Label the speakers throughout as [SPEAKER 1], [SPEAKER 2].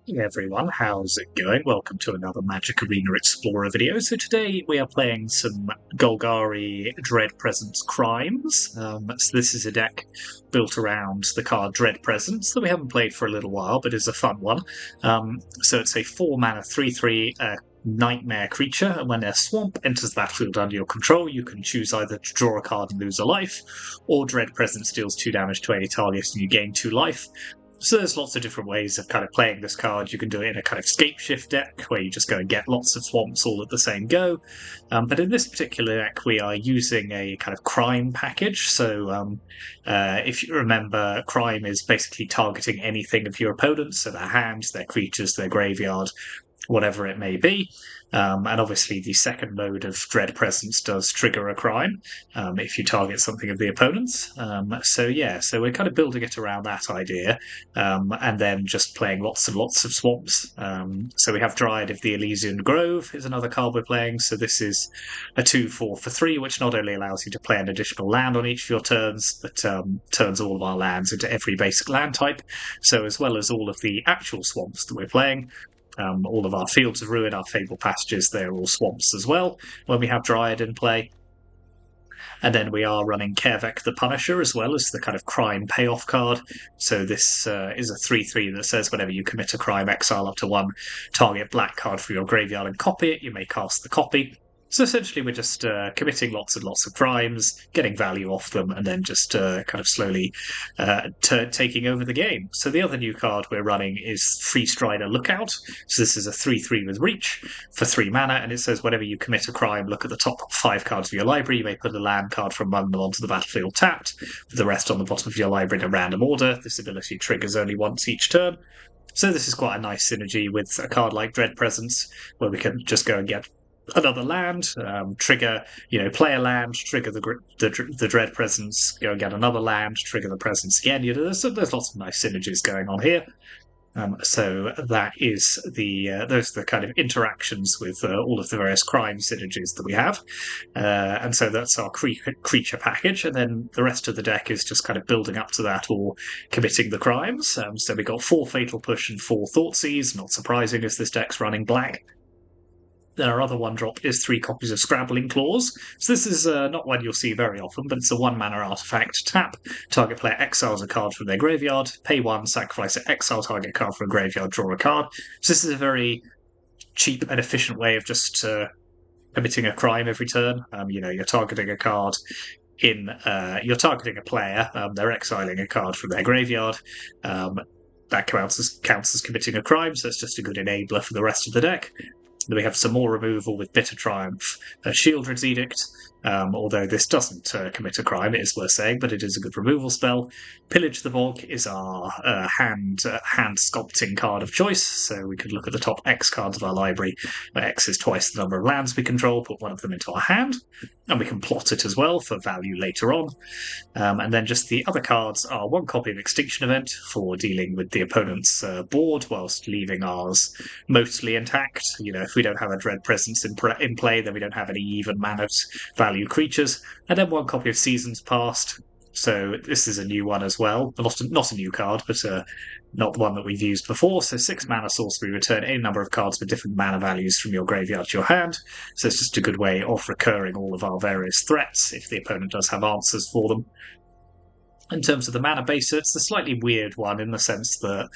[SPEAKER 1] Hey everyone, how's it going? Welcome to another Magic Arena Explorer video. So today we are playing some Golgari Dread Presence Crimes. So this is a deck built around the card Dread Presence that we haven't played for a little while, but is a fun one. So it's a 4-mana 3/3 nightmare creature, and when a swamp enters the battlefield under your control, you can choose either to draw a card and lose a life, or Dread Presence deals 2 damage to any target and you gain 2 life. So there's lots of different ways of kind of playing this card. You can do it in a kind of scape shift deck where you just go and get lots of swamps all at the same go. But in this particular deck, we are using a kind of crime package. So if you remember, crime is basically targeting anything of your opponents, so their hands, their creatures, their graveyard, whatever it may be. And obviously, the second mode of Dread Presence does trigger a crime if you target something of the opponent's. So we're kind of building it around that idea, and then just playing lots and lots of swamps. So we have Dryad of the Elysian Grove is another card we're playing. So this is a 2/4 for 3, which not only allows you to play an additional land on each of your turns, but turns all of our lands into every basic land type. So as well as all of the actual swamps that we're playing, all of our Fields of Ruin, our Fable Passages, they're all swamps as well when we have Dryad in play. And then we are running Kervek the Punisher as well as the kind of crime payoff card. So this is a 3/3 that says whenever you commit a crime, exile up to 1 target black card from your graveyard and copy it. You may cast the copy. So essentially, we're just committing lots and lots of crimes, getting value off them, and then just kind of slowly taking over the game. So the other new card we're running is Freestrider Lookout. So this is a 3/3 with reach for 3 mana, and it says whenever you commit a crime, look at the top 5 cards of your library. You may put a land card from among them onto the battlefield tapped, with the rest on the bottom of your library in a random order. This ability triggers only once each turn. So this is quite a nice synergy with a card like Dread Presence, where we can just go and get another land, trigger, play a land, trigger the Dread Presence, go and get another land, trigger the Presence again. There's lots of nice synergies going on here. So that is those are the kind of interactions with all of the various crime synergies that we have, and so that's our creature package, and then the rest of the deck is just kind of building up to that or committing the crimes. So we got 4 Fatal Push and 4 Thoughtseize, not surprising as this deck's running black. Then our other 1-drop is 3 copies of Scrabbling Claws. So this is not one you'll see very often, but it's a 1-mana artifact. Tap, target player exiles a card from their graveyard, pay 1, sacrifice it, exile target card from a graveyard, draw a card. So this is a very cheap and efficient way of just committing a crime every turn. You're targeting a card you're targeting a player, they're exiling a card from their graveyard. That counts as committing a crime, so it's just a good enabler for the rest of the deck. Then we have some more removal with Bitter Triumph, Shieldred's Edict, although this doesn't commit a crime, it is worth saying, but it is a good removal spell. Pillage the Bog is our hand sculpting card of choice, so we could look at the top X cards of our library, where X is twice the number of lands we control, put one of them into our hand, and we can plot it as well for value later on. And then just the other cards are 1 copy of Extinction Event for dealing with the opponent's board whilst leaving ours mostly intact. If we don't have a Dread Presence in play, then we don't have any even mana value creatures. And then 1 copy of Seasons Past. So this is a new one as well. Not a new card, but not one that we've used before. So 6 mana sorcery, return any number of cards with different mana values from your graveyard to your hand. So it's just a good way of recurring all of our various threats if the opponent does have answers for them. In terms of the mana base, it's a slightly weird one in the sense that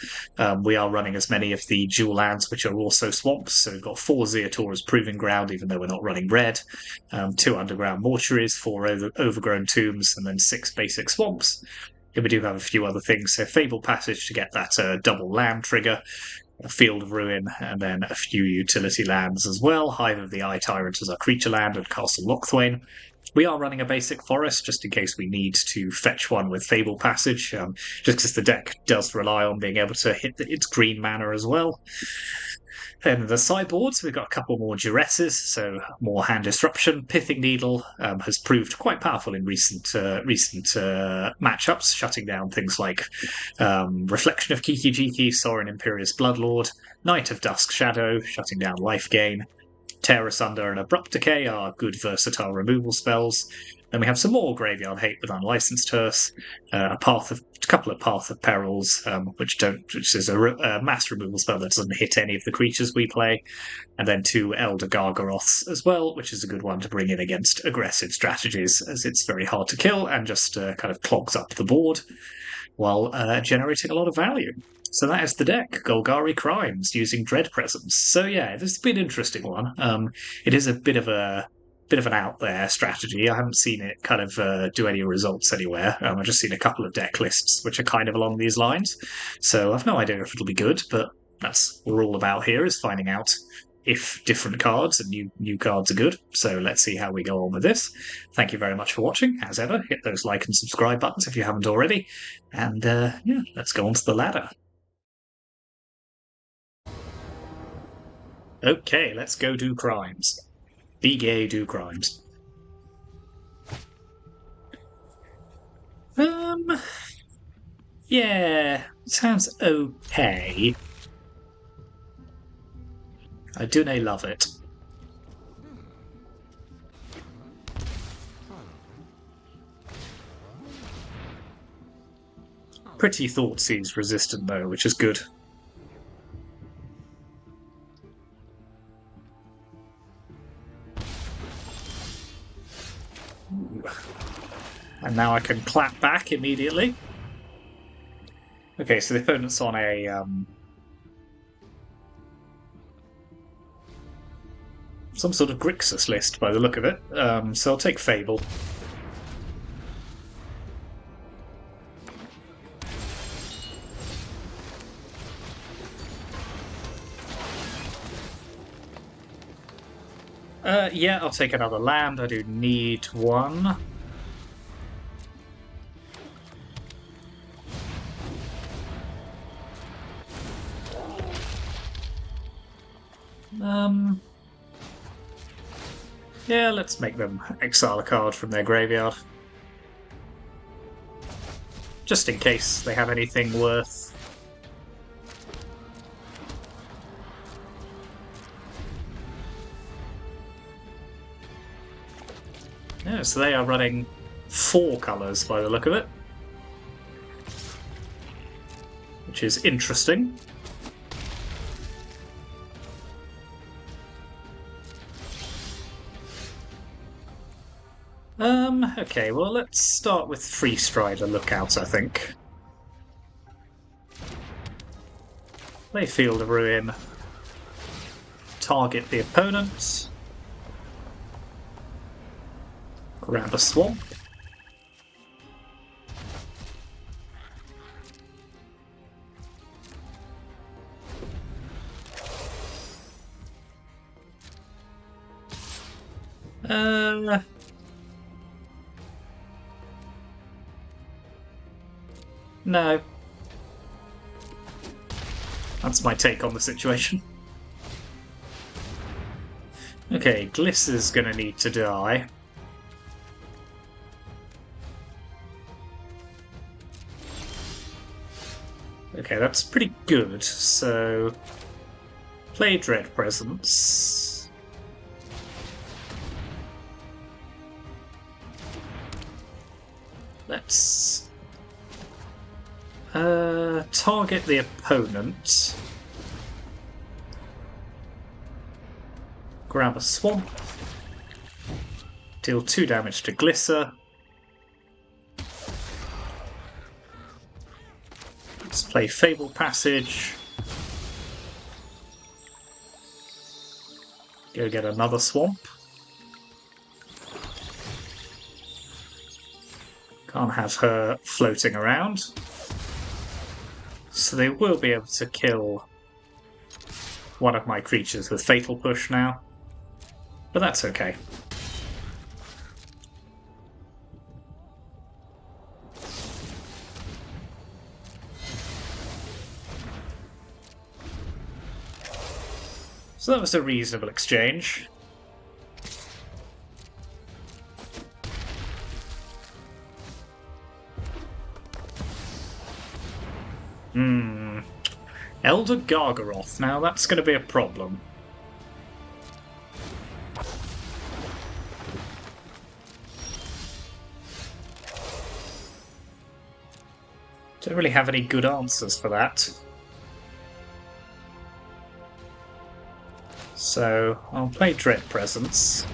[SPEAKER 1] we are running as many of the dual lands, which are also swamps. So we've got 4 Zeator's Proving Ground, even though we're not running red, 2 Underground Mortuaries, 4 Overgrown Tombs, and then 6 basic swamps. And we do have a few other things. So Fable Passage to get that double land trigger, a Field of Ruin, and then a few utility lands as well. Hive of the Eye Tyrant as our creature land, and Castle Lochthwain. We are running a basic forest just in case we need to fetch one with Fable Passage, just because the deck does rely on being able to hit its green mana as well. Then the sideboards, we've got a couple more Duresses, so more Hand Disruption. Pithing Needle has proved quite powerful in recent matchups, shutting down things like Reflection of Kiki-Jiki, Sorin Imperious Bloodlord, Knight of Dusk Shadow, shutting down life gain. Tear Asunder and Abrupt Decay are good versatile removal spells. Then we have some more Graveyard Hate with Unlicensed Hearse, a couple of Path of Perils, which is a mass removal spell that doesn't hit any of the creatures we play, and then 2 Elder Gargaroths as well, which is a good one to bring in against aggressive strategies, as it's very hard to kill and just kind of clogs up the board while generating a lot of value. So that is the deck, Golgari Crimes, using Dread Presence. So yeah, this has been an interesting one. It is a bit of an out there strategy. I haven't seen it kind of do any results anywhere. I've just seen a couple of deck lists which are kind of along these lines. So I've no idea if it'll be good, but that's what we're all about here, is finding out if different cards and new cards are good. So let's see how we go on with this. Thank you very much for watching. As ever, hit those like and subscribe buttons if you haven't already. And yeah, let's go on to the ladder. Okay, let's go do crimes. Be gay, do crimes. Yeah, sounds okay. I do love it. Pretty Thoughtseize resistant though, which is good. And now I can clap back immediately. Okay, so the opponent's on a some sort of Grixis list by the look of it. So I'll take Fable. Yeah, I'll take another land. I do need one. Yeah, let's make them exile a card from their graveyard. Just in case they have anything worth. Yeah, so they are running 4 colours by the look of it. Which is interesting. Okay, well, let's start with Freestrider Lookout, I think. Play Field of Ruin. Target the opponent. Grab a swamp. No. That's my take on the situation. Okay, Gliss is going to need to die. Okay, that's pretty good. So, play Dread Presence. Let's target the opponent. Grab a swamp. Deal 2 damage to Glisser. Let's play Fable Passage. Go get another swamp. Can't have her floating around. So they will be able to kill one of my creatures with Fatal Push now. But that's okay. So that was a reasonable exchange. Elder Gargaroth. Now that's going to be a problem. Don't really have any good answers for that. So I'll play Dread Presence.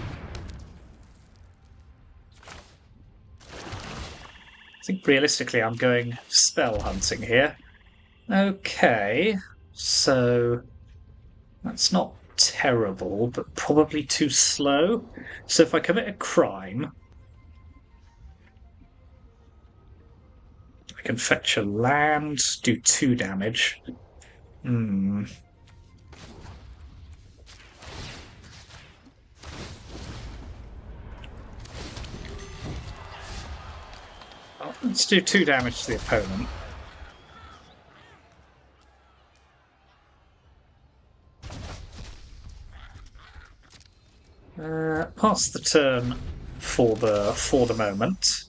[SPEAKER 1] I think realistically I'm going spell hunting here. Okay, so that's not terrible, but probably too slow. So if I commit a crime, I can fetch a land, do 2 damage. Oh, let's do 2 damage to the opponent. Pass the turn for the moment.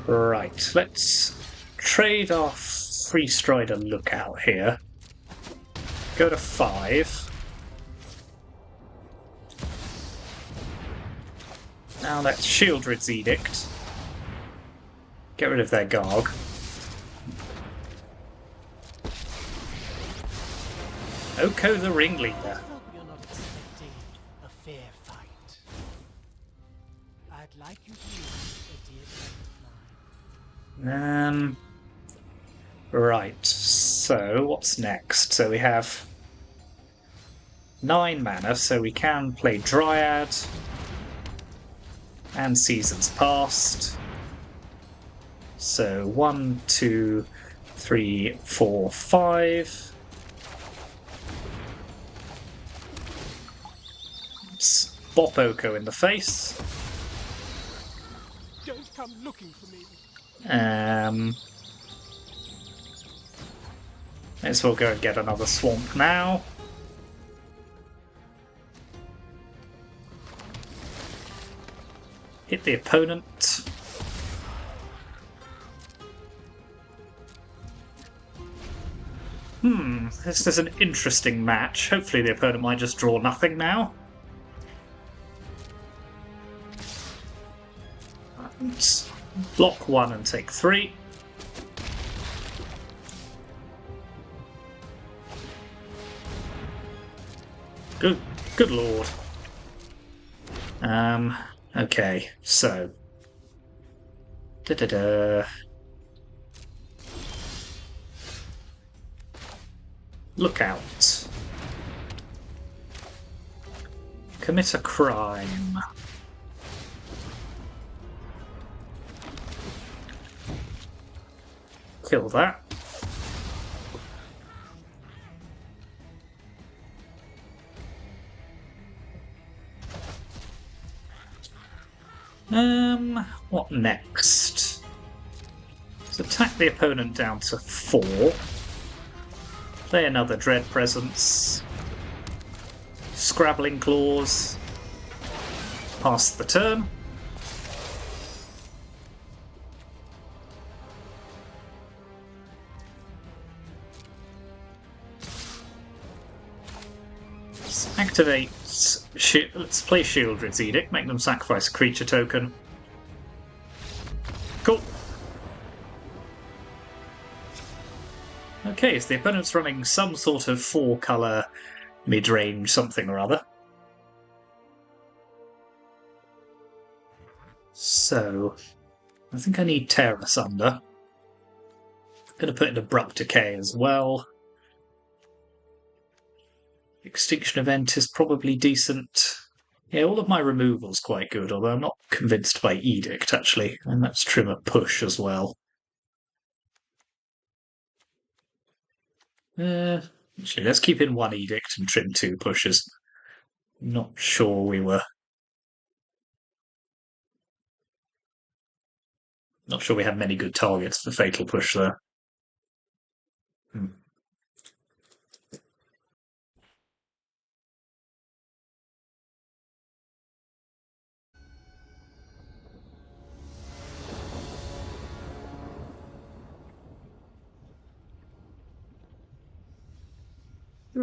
[SPEAKER 1] Right, let's trade off Freestrider Lookout here. Go to 5. Now let's Shieldred's Edict. Get rid of their Garg. Oko the Ringleader.
[SPEAKER 2] I hope you're not expecting a fair fight. I'd like you to use a deer dragonfly.
[SPEAKER 1] Right, so what's next? So we have 9 mana, so we can play Dryad and Seasons Past. So 1, 2, 3, 4, 5. Bop Oko in the face.
[SPEAKER 2] Don't come looking for me.
[SPEAKER 1] May as well go and get another swamp now. Hit the opponent. This is an interesting match. Hopefully the opponent might just draw nothing now. Let's block 1 and take 3. Good lord. Okay, so Lookout. Commit a crime. Kill that. What next? Let's attack the opponent down to 4. Play another Dread Presence. Scrabbling Claws. Pass the turn. Let's activate. Let's play Shieldred's Edict. Make them sacrifice a creature token. Cool. Okay, so the opponent's running some sort of 4-colour midrange something or other. So, I think I need Tear Asunder. I'm going to put in Abrupt Decay as well. Extinction Event is probably decent. Yeah, all of my removal's quite good, although I'm not convinced by Edict, actually. And let's trim a Push as well. Actually, let's keep in 1 Edict and trim 2 Pushes. Not sure we had many good targets for Fatal Push there.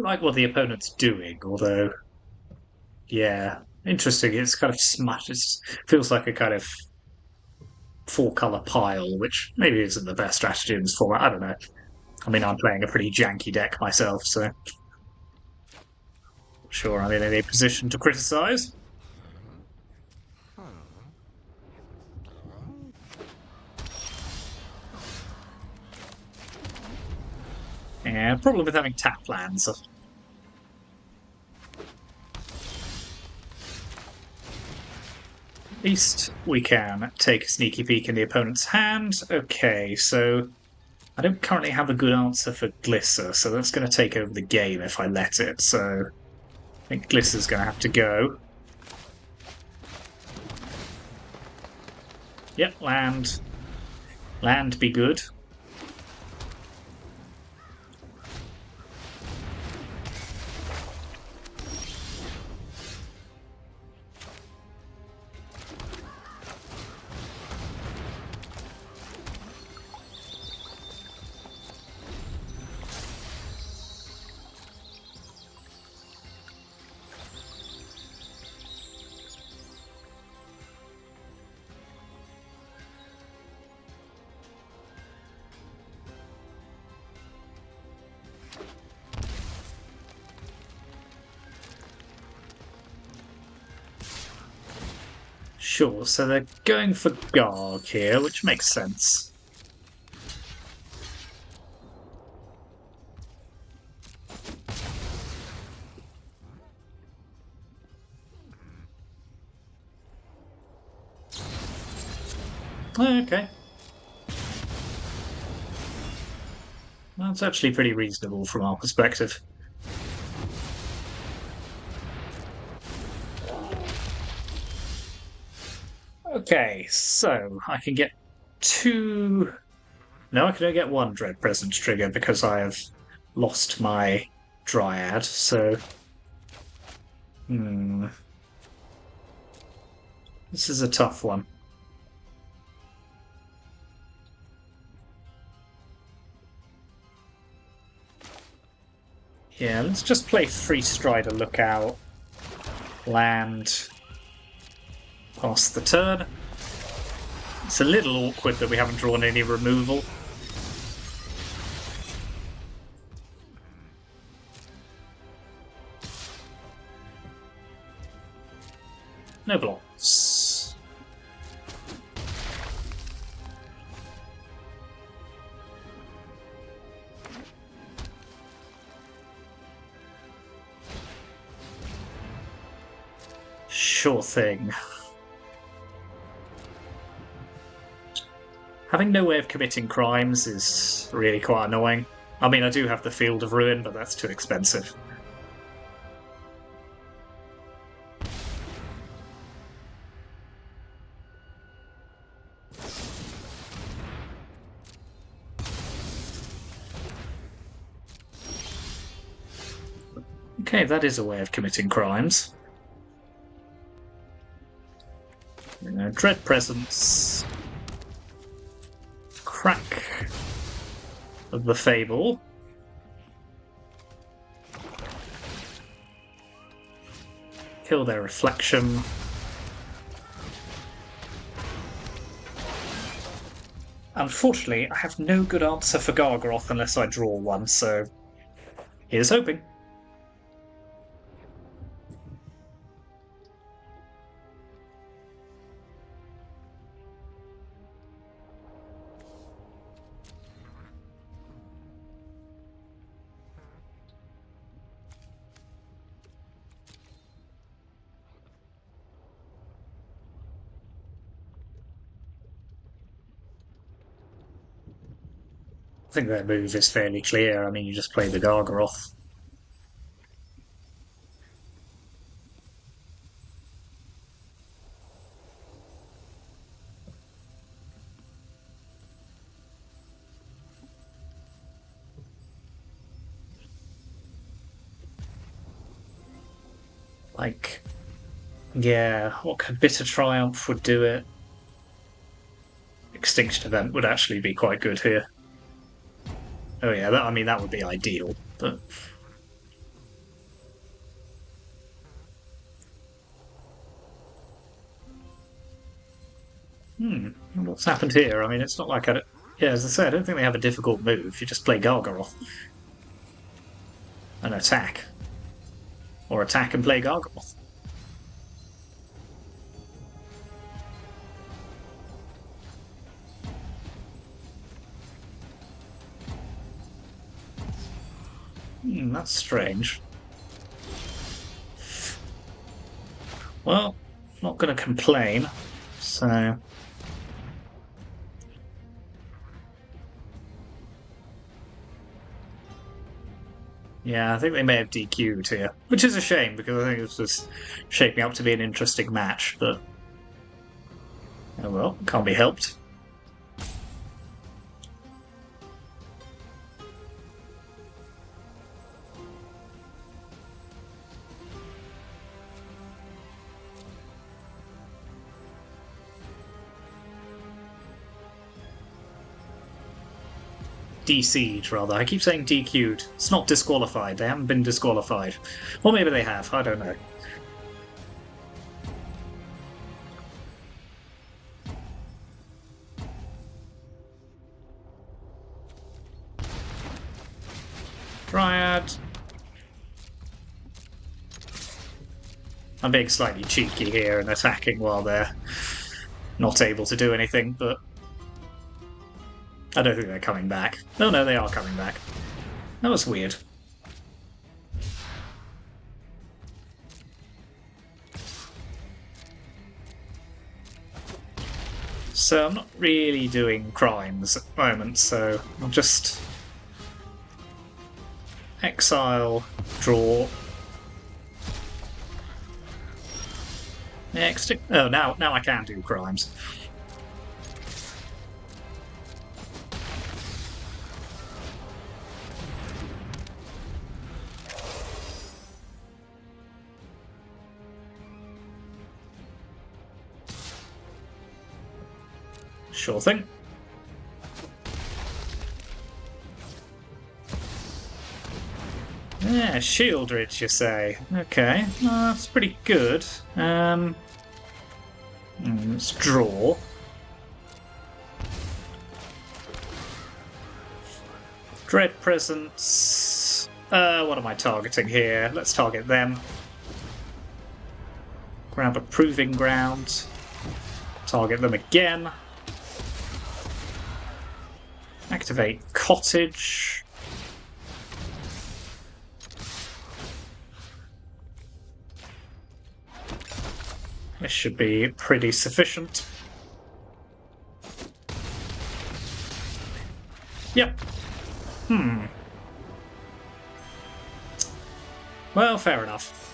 [SPEAKER 1] like what the opponent's doing, although, yeah, interesting. It's kind of smut. It feels like a kind of four-color pile, which maybe isn't the best strategy in this format. I don't know. I mean, I'm playing a pretty janky deck myself, so sure I'm in any position to criticize. Yeah, problem with having tap lands. At least we can take a sneaky peek in the opponent's hand. Okay, so I don't currently have a good answer for Glisser, so that's going to take over the game if I let it. So I think Glisser's going to have to go. Yep, land. Land be good. Sure, so they're going for Garg here, which makes sense. Okay. That's actually pretty reasonable from our perspective. Okay, so I can get two... No, I can only get one Dread Presence trigger because I have lost my Dryad, so... This is a tough one. Yeah, let's just play Freestrider Lookout. Land... Pass the turn. It's a little awkward that we haven't drawn any removal. No blocks. Sure thing. Having no way of committing crimes is really quite annoying. I mean, I do have the Field of Ruin, but that's too expensive. Okay, that is a way of committing crimes. Dread Presence. Crack of the Fable. Kill their reflection. Unfortunately, I have no good answer for Gargaroth unless I draw one, so here's hoping. I think their move is fairly clear. I mean, you just play the Gargaroth. Like, yeah, what could Bitter Triumph would do it? Extinction Event would actually be quite good here. Oh yeah, I mean that would be ideal, but What's happened here? I mean, it's not like yeah, as I said, I don't think they have a difficult move. You just play Gargaroth and attack. Or attack and play Gargaroth. That's strange. Well, not going to complain, so... Yeah, I think they may have DQ'd here, which is a shame because I think this was shaping up to be an interesting match, but... Oh well, can't be helped. DC'd, rather. I keep saying DQ'd. It's not disqualified. They haven't been disqualified. Or maybe they have. I don't know. Dryad. I'm being slightly cheeky here and attacking while they're not able to do anything, but I don't think they're coming back. Oh no, they are coming back. That was weird. So I'm not really doing crimes at the moment, so I'll just exile, draw. Next. Oh, now I can do crimes. Sure thing. Yeah, Shieldridge, you say? Okay, well, that's pretty good. Let's draw. Dread Presence. What am I targeting here? Let's target them. Grab a Proving Ground. Target them again. Activate Cottage. This should be pretty sufficient. Yep. Well, fair enough.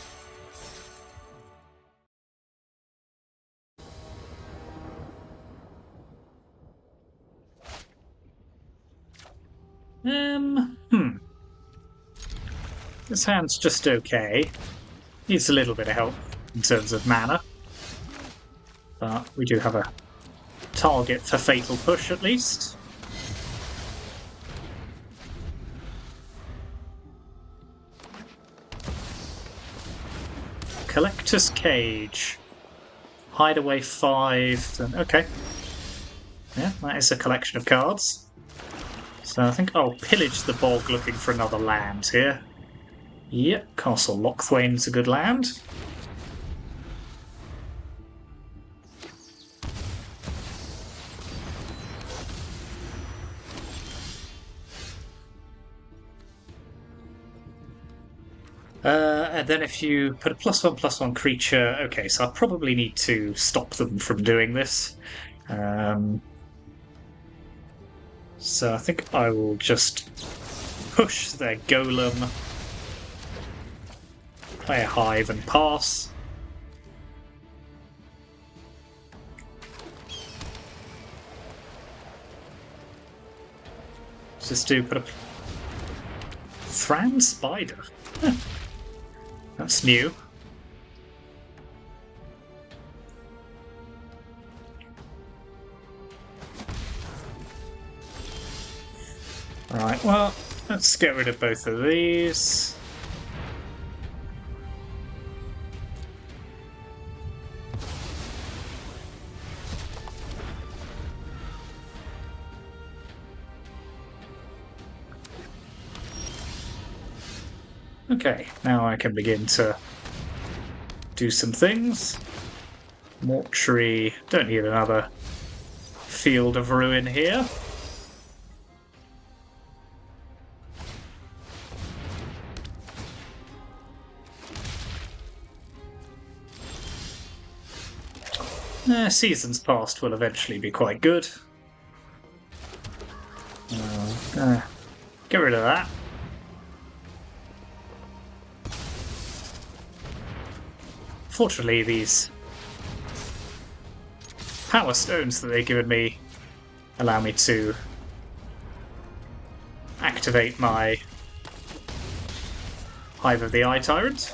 [SPEAKER 1] This hand's just okay. Needs a little bit of help in terms of mana. But we do have a target for Fatal Push at least. Collector's Cage. Hideaway 5. Okay. Yeah, that is a collection of cards. So I think I'll pillage the bog looking for another land here. Yep, Castle Lochthwain's a good land. And then if you put a +1/+1 creature... Okay, so I probably need to stop them from doing this. So I think I will just push their Golem, play a Hive and pass. Just do put a Thran Spider. Huh. That's new. Right, well, let's get rid of both of these. Okay, now I can begin to do some things. Mortuary, don't need another field of ruin here. Seasons Past will eventually be quite good. Get rid of that. Fortunately, these power stones that they've given me allow me to activate my Hive of the Eye Tyrant.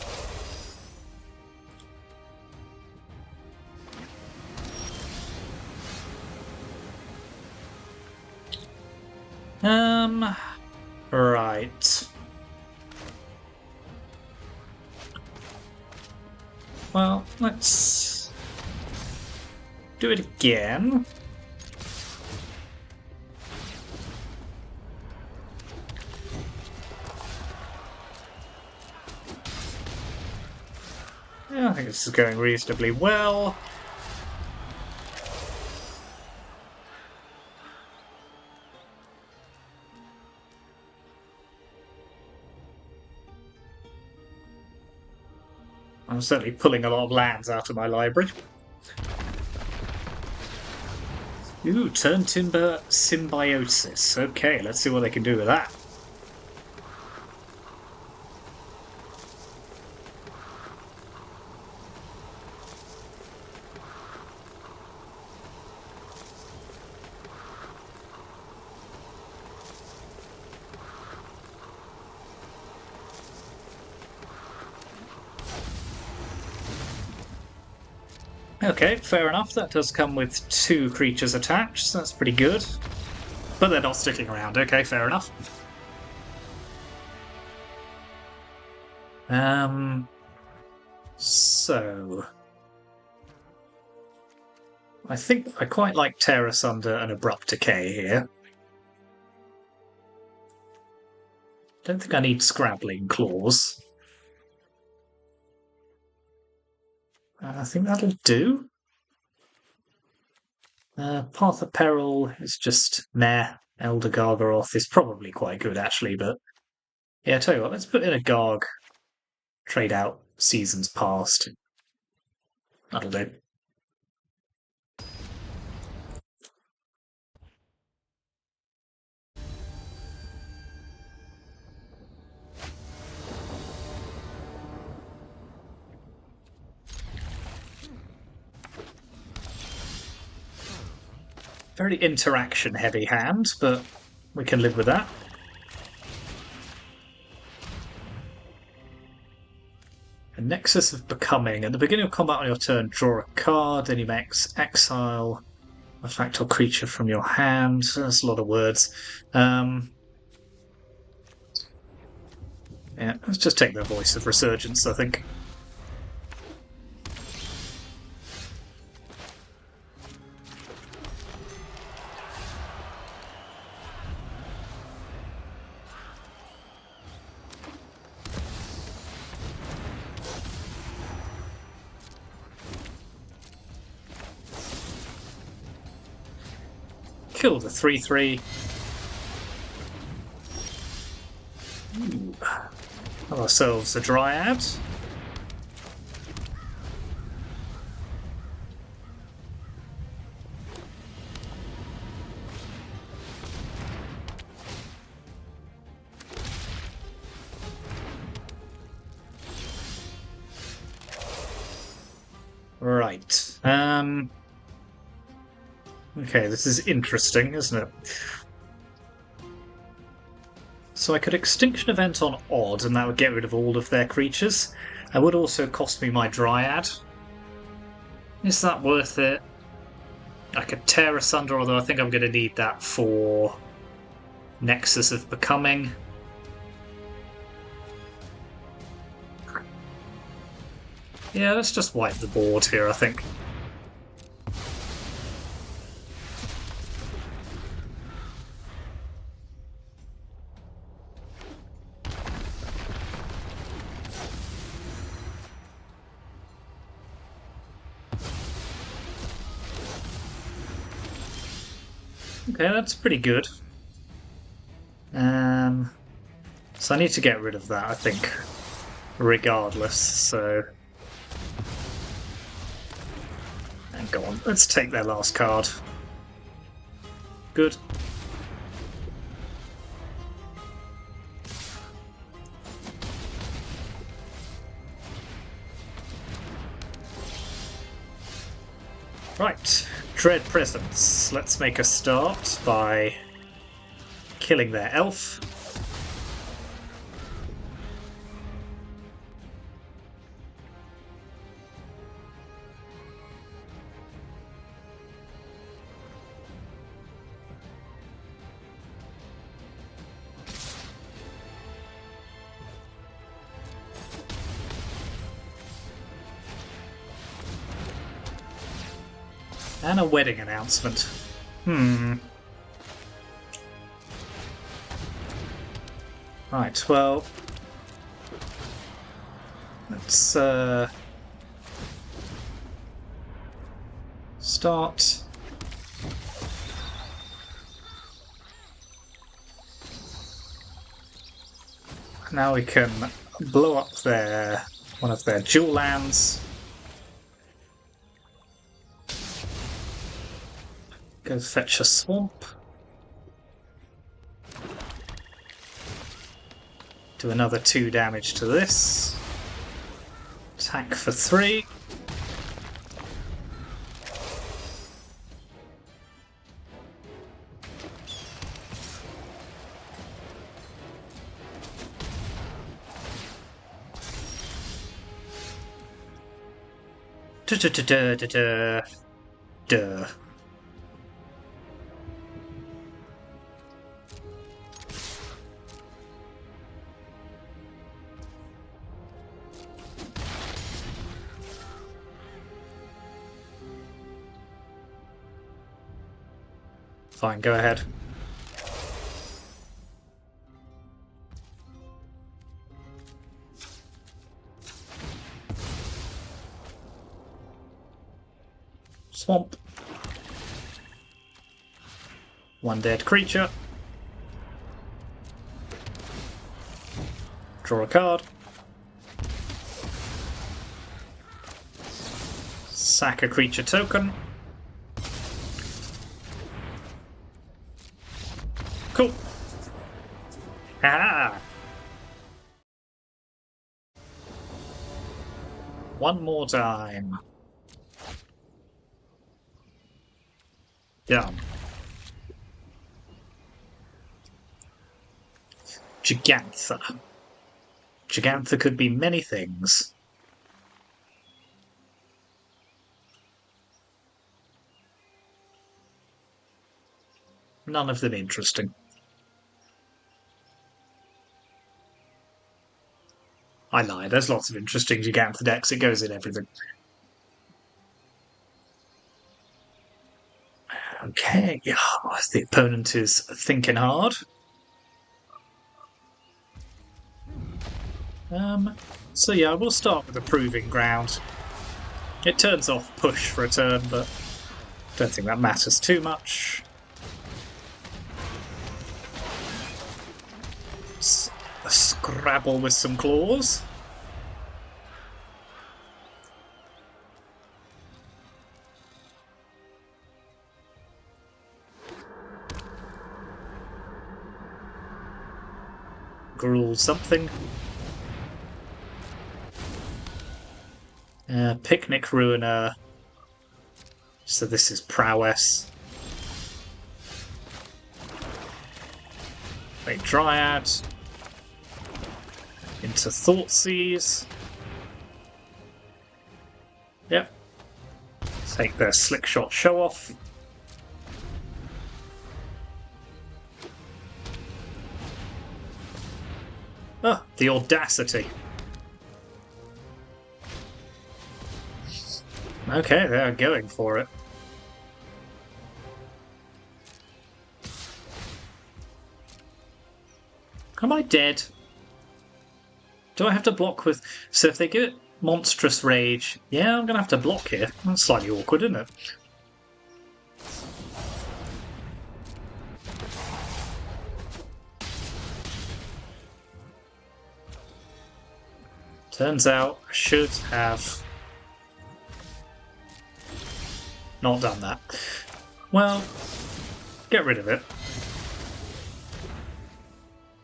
[SPEAKER 1] Right. Well, let's do it again. Yeah, I think this is going reasonably well. I'm certainly pulling a lot of lands out of my library. Ooh, Turn Timber Symbiosis. Okay, let's see what they can do with that. Okay, fair enough. That does come with 2 creatures attached, so that's pretty good. But they're not sticking around. Okay, fair enough. So I think I quite like Tear Asunder and Abrupt Decay here. Don't think I need Scrabbling Claws. I think that'll do. Path of Peril is just meh. Elder Gargaroth is probably quite good, actually, but yeah, tell you what, let's put in a Garg, trade out Seasons Past. That'll do. Very interaction heavy hand, but we can live with that. A Nexus of Becoming. At the beginning of combat on your turn, draw a card, then you may exile a fact or creature from your hand. That's a lot of words. Yeah, let's just take the Voice of Resurgence, I think. Kill the 3/3. Have ourselves a Dryad. Right. Okay, this is interesting, isn't it? So I could Extinction Event on Odd, and that would get rid of all of their creatures. It would also cost me my Dryad. Is that worth it? I could Tear Asunder, although I think I'm going to need that for Nexus of Becoming. Yeah, let's just wipe the board here, I think. Okay, that's pretty good. So I need to get rid of that, I think, regardless, so... And go on, let's take their last card. Good. Right, Dread Presence. Let's make a start by killing their elf. And a wedding announcement. Right, well... Let's, start... Now we can blow up one of their dual lands. Go fetch a swamp. Do another 2 damage to this. Attack for 3. Duh. Fine, go ahead. Swamp. 1 dead creature. Draw a card. Sack a creature token. Cool. Ah. One more time. Done. Gigantha. Gigantha could be many things. None of them interesting. I lie, there's lots of interesting Gigantha decks, it goes in everything. Okay, yeah, the opponent is thinking hard. So yeah, we'll start with a proving ground. It turns off push for a turn, but I don't think that matters too much. A Scrabble with some claws. Gruul something. Picnic Ruiner. So this is Prowess. A Dryad. Into Thoughtseize. Yep. Take their Slick Shot Show Off. Oh, the audacity. Okay, they're going for it. Am I dead? Do I have to block with... So if they get Monstrous Rage... Yeah, I'm going to have to block here. That's slightly awkward, isn't it? Turns out I should have not done that. Well, get rid of it.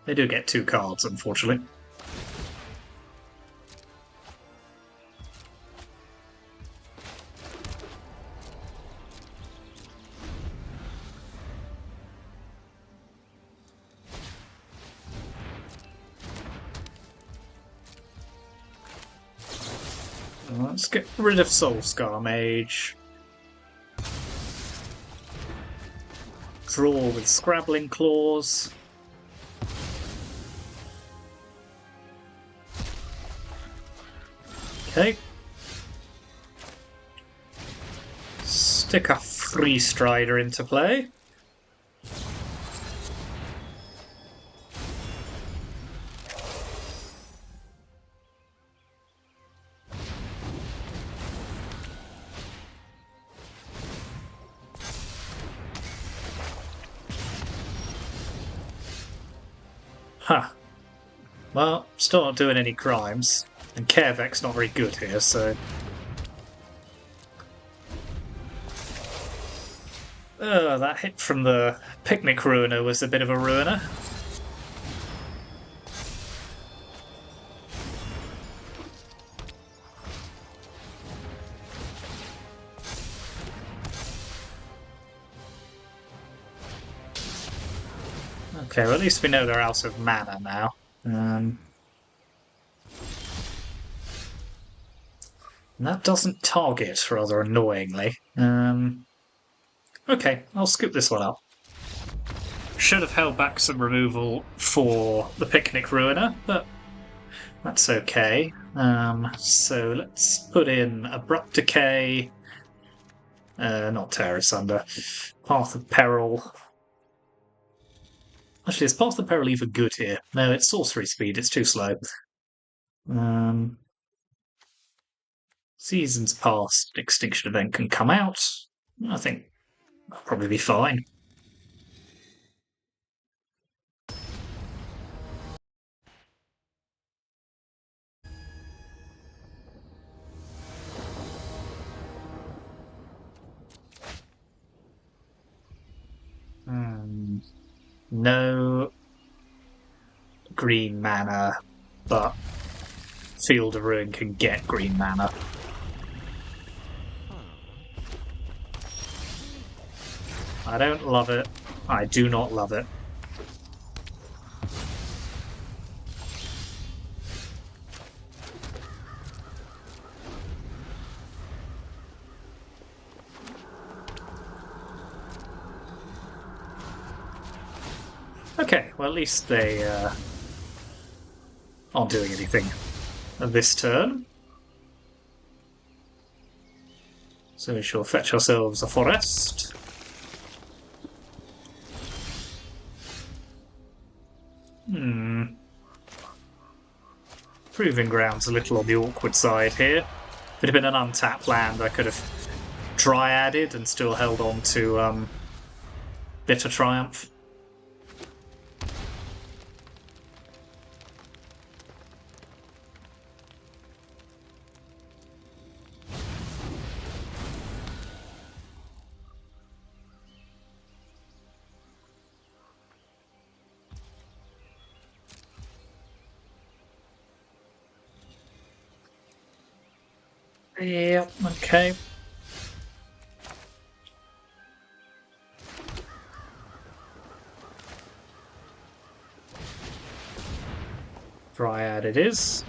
[SPEAKER 1] They do get 2 cards, unfortunately. Let's get rid of Soulscar Mage. Draw with Scrabbling Claws. Okay. Stick a Freestrider into play. Huh. Well, still not doing any crimes. And Kervek's not very good here, so... that hit from the Picnic Ruiner was a bit of a ruiner. Okay, well at least we know they're out of mana now. And that doesn't target, rather annoyingly. Okay, I'll scoop this one up. Should have held back some removal for the Picnic Ruiner, but that's okay. So let's put in Abrupt Decay. Not Tear Asunder. Path of Peril. Actually, is Path of Peril even good here? No, it's sorcery speed, it's too slow. Seasons Past Extinction Event can come out. I think I'll probably be fine. No green mana, but Field of Ruin can get green mana. I don't love it. I do not love it. Okay, well at least they aren't doing anything this turn. So we shall fetch ourselves a forest. Proving Ground's a little on the awkward side here. If it had been an untapped land, I could have Dryaded and still held on to Bitter Triumph. Yep, okay. Dryad it is.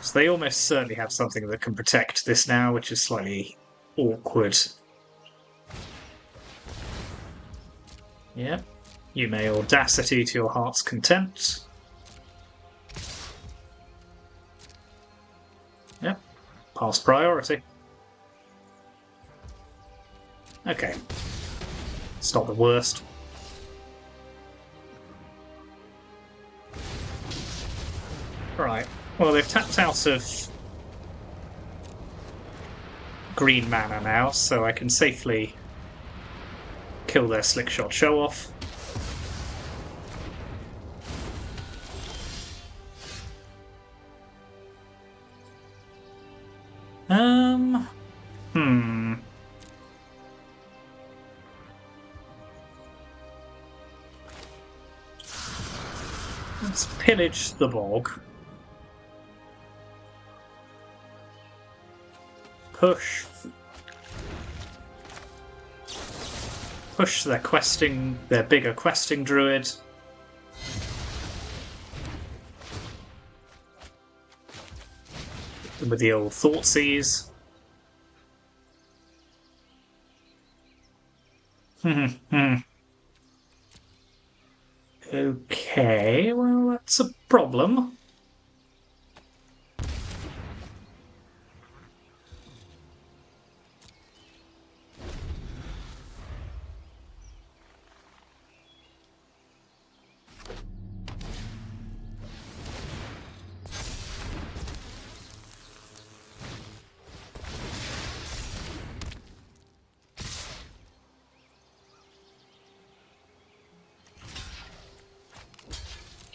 [SPEAKER 1] So they almost certainly have something that can protect this now, which is slightly awkward. Yep. You may Audacity to your heart's content. Yep. Pass priority. Okay. It's not the worst. Right. well, they've tapped out of green mana now, so I can safely kill their Slickshot Show-Off. Let's pillage the bog. Push their bigger questing druid. With the old Thoughtseize. Okay, well, that's a problem.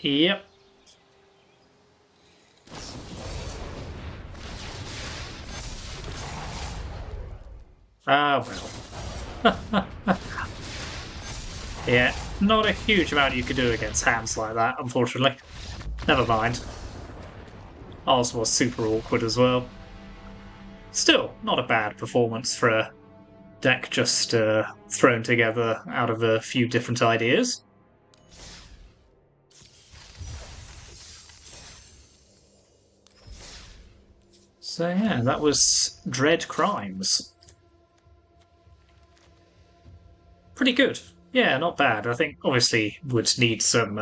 [SPEAKER 1] Yep. Ah, well. Yeah, not a huge amount you could do against hands like that, unfortunately. Never mind. Ours was super awkward as well. Still, not a bad performance for a deck just thrown together out of a few different ideas. So yeah, that was Dread Crimes. Pretty good. Yeah, not bad. I think obviously would need some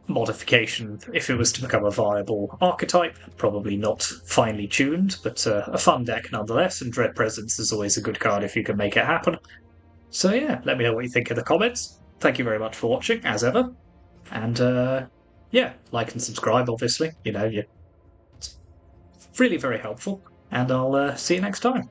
[SPEAKER 1] modification if it was to become a viable archetype. Probably not finely tuned, but a fun deck nonetheless, and Dread Presence is always a good card if you can make it happen. So yeah, let me know what you think in the comments. Thank you very much for watching, as ever. And yeah, like and subscribe, obviously. It's really very helpful. And I'll see you next time.